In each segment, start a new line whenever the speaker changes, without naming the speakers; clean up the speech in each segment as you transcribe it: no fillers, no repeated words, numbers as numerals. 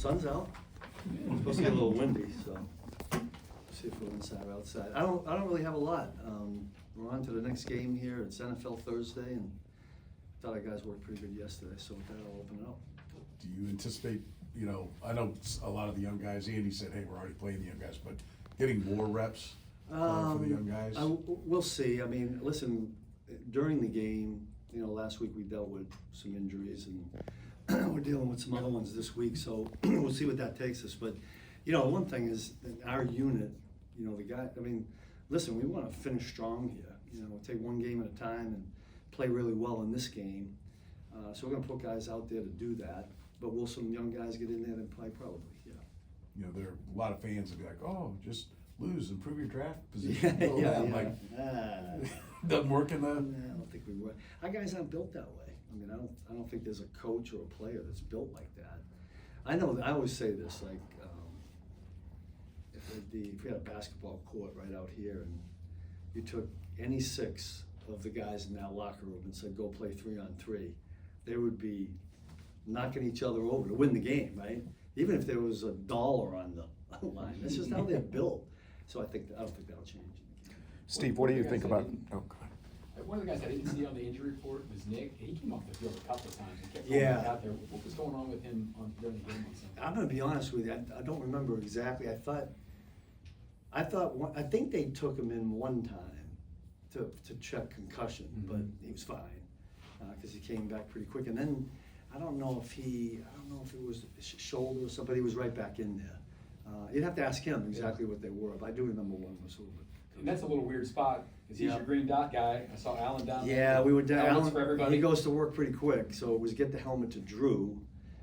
sun's out. It's supposed to get a little windy, so see if we're inside or outside. I don't really have a lot. We're on to the next game here. It's NFL Thursday, and thought our guys worked pretty good yesterday. So with that, I'll open it up.
Do you anticipate, I know a lot of the young guys, Andy said, hey, we're already playing the young guys, but getting more reps for the young guys?
We'll see. I mean, listen, during the game, last week we dealt with some injuries, and we're dealing with some other ones this week, so we'll see what that takes us. But, one thing is that our unit, the guy, listen, we want to finish strong here. We'll take one game at a time and play really well in this game. So we're going to put guys out there to do that. But will some young guys get in there and play? Probably, yeah.
There are a lot of fans that be like, oh, just lose, improve your draft position. Doesn't work in the...
I don't think we would. Our guys aren't built that way. I don't think there's a coach or a player that's built like that. I always say this, like, if we had a basketball court right out here and you took any 6 of the guys in that locker room and said, go play 3-on-3, they would be knocking each other over to win the game, right? Even if there was $1 on the line. That's just how they're built. So I don't think that'll change.
Steve, what do you think about? Oh, go ahead.
One of the guys I didn't see on the injury report was Nick. He came off the field a couple of times and kept
Yeah.
going out there. What was going on with him during the game on Sunday?
I'm going to be honest with you. I don't remember exactly. I think they took him in one time to check concussion, but he was fine because he came back pretty quick. And then I don't know if it was shoulder or something. He was right back in there. You'd have to ask him exactly what they were, but I do remember one was a little bit.
And that's a little weird spot because he's your green dot guy. I saw Alan down there.
Yeah, we were down.
Helmets for everybody.
He goes to work pretty quick, so it was get the helmet to Drew,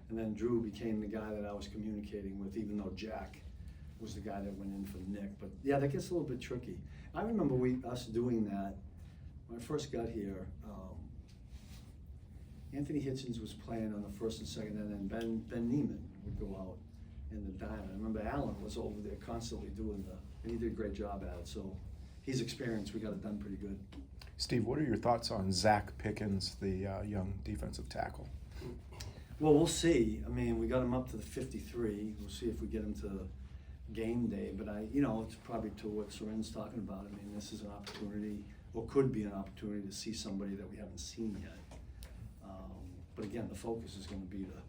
and then Drew became the guy that I was communicating with, even though Jack was the guy that went in for Nick. But yeah, that gets a little bit tricky. I remember us doing that when I first got here. Anthony Hitchens was playing on the first and second, and then Ben Neiman would go out in the diamond. I remember Alan was over there constantly doing and he did a great job at it. So he's experienced. We got it done pretty good.
Steve, what are your thoughts on Zach Pickens, the young defensive tackle?
Well, we'll see. We got him up to the 53. We'll see if we get him to game day. But it's probably to what Soren's talking about. This is an opportunity, or could be an opportunity, to see somebody that we haven't seen yet. But again, the focus is going to be to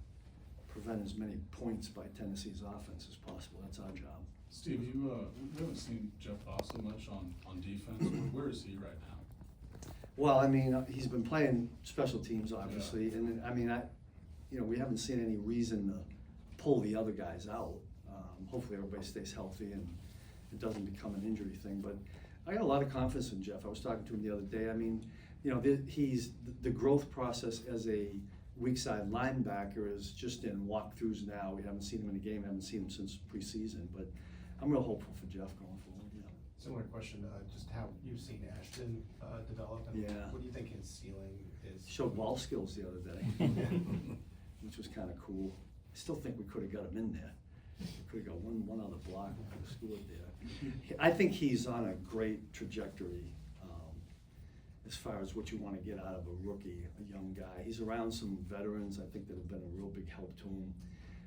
prevent as many points by Tennessee's offense as possible. That's our job.
Steve, we haven't seen Jeff Foster much on defense. Where is he right now?
Well, he's been playing special teams, obviously, and we haven't seen any reason to pull the other guys out. Hopefully, everybody stays healthy and it doesn't become an injury thing. But I got a lot of confidence in Jeff. I was talking to him the other day. He's the growth process as a weak side linebacker is just in walkthroughs now. We haven't seen him in a game. Haven't seen him since preseason. But I'm real hopeful for Jeff going forward. Yeah.
Similar question, just how you've seen Ashton develop, and what do you think his ceiling is?
Showed ball skills the other day, which was kind of cool. I still think we could have got him in there. We could have got one other block and could have scored there. I think he's on a great trajectory as far as what you want to get out of a rookie, a young guy. He's around some veterans, I think, that have been a real big help to him.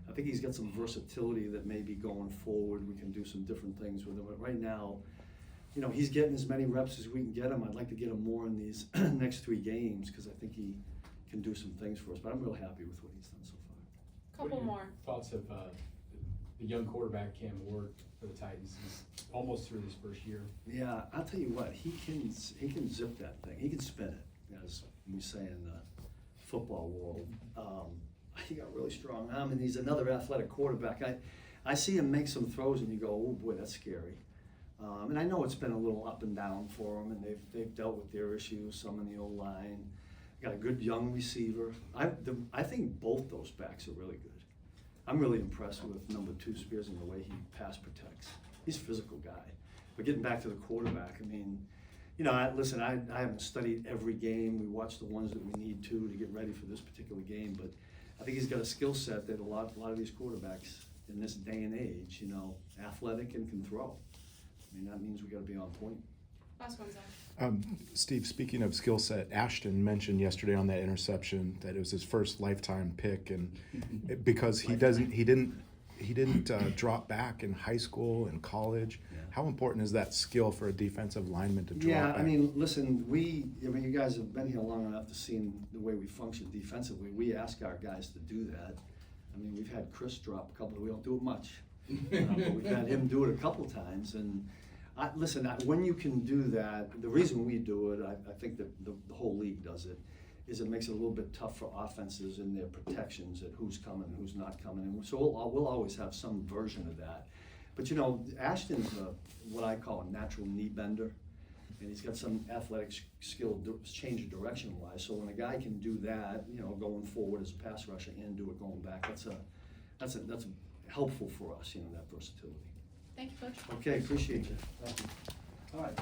I think he's got some versatility that maybe going forward we can do some different things with him. But right now, he's getting as many reps as we can get him. I'd like to get him more in these next 3 games because I think he can do some things for us. But I'm real happy with what he's done so far.
Couple more thoughts of the young quarterback Cam Ward for the Titans. He's almost through his first year.
Yeah, I'll tell you what, he can zip that thing. He can spin it, as we say in the football world. He got really strong arm, and he's another athletic quarterback. I see him make some throws, and you go, oh boy, that's scary. And I know it's been a little up and down for him, and they've dealt with their issues, some in the O-line. Got a good young receiver. I think both those backs are really good. I'm really impressed with number 2 Spears and the way he pass protects. He's a physical guy. But getting back to the quarterback, I haven't studied every game. We watch the ones that we need to get ready for this particular game. But I think he's got a skill set that a lot of these quarterbacks in this day and age, athletic and can throw. That means we got to be on point.
Last one, Zach.
Steve, speaking of skill set, Ashton mentioned yesterday on that interception that it was his first lifetime pick, and because he didn't he didn't drop back in high school and college.
Yeah.
How important is that skill for a defensive lineman to drop
Yeah,
back?
I mean, listen, you guys have been here long enough to see the way we function defensively. We ask our guys to do that. I mean, we've had Chris drop a couple, we don't do it much. But we've had him do it a couple times, and when you can do that, the reason we do it, I think that the whole league does it, is it makes it a little bit tough for offenses in their protections at who's coming and who's not coming. And so we'll always have some version of that. But Ashton's what I call a natural knee bender, and he's got some athletic skill, change of direction wise. So when a guy can do that, going forward as a pass rusher and do it going back, that's helpful for us, that versatility.
Thank you, Coach.
Okay, appreciate you. Thank you. All right.